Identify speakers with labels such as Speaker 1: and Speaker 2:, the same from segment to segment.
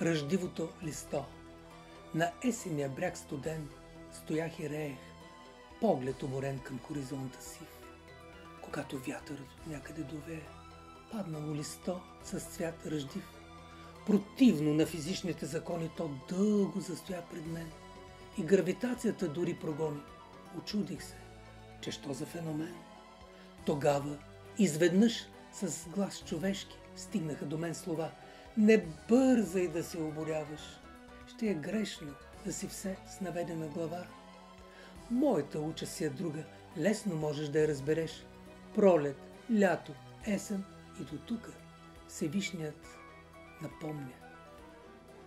Speaker 1: ръждивото листо. На есения бряг студен стоях и реех, поглед уморен към хоризонта си. Когато вятърът някъде довее, паднало листо с цвят ръждив. Противно на физичните закони, то дълго застоя пред мен и гравитацията дори прогони. Очудих се, че що за феномен. Тогава изведнъж с глас човешки стигнаха до мен слова: не бързай да се оборяваш, ще е грешно да си все с наведена глава. Моята участ си е друга, лесно можеш да я разбереш. Пролет, лято, есен и до тука Всевишният напомня.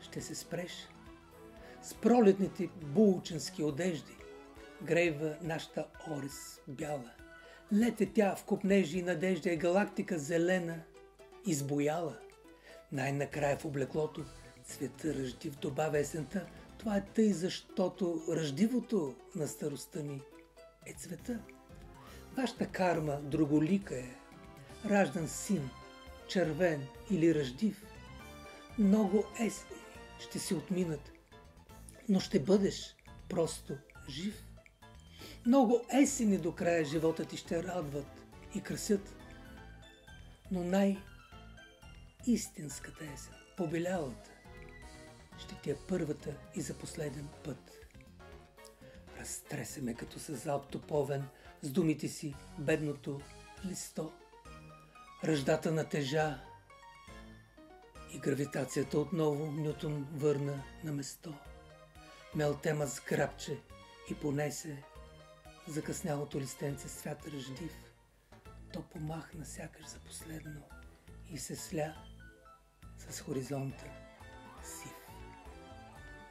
Speaker 1: Ще се спреш. С пролетните булченски одежди грейва нашата орис бяла. Лете тя в копнежи и надежда е галактика зелена, избояла. Най-накрая в облеклото цвета ръждив добавя есента. Това е тъй, защото ръждивото на старостта ни е цвета. Вашата карма друголика е. Раждан син, червен или ръждив. Много есени ще си отминат, но ще бъдеш просто жив. Много есени до края живота ти ще радват и красят, но истинската есен, побелялата, ще ти е първата и за последен път. Разтреса ме като със залп топовен с думите си бедното листо. Ръждата натежа и гравитацията отново Нютон върна на место. Мелтема сграбче и понесе закъснялото листенце свят ръждив. То помахна сякаш за последно и се сля с хоризонта.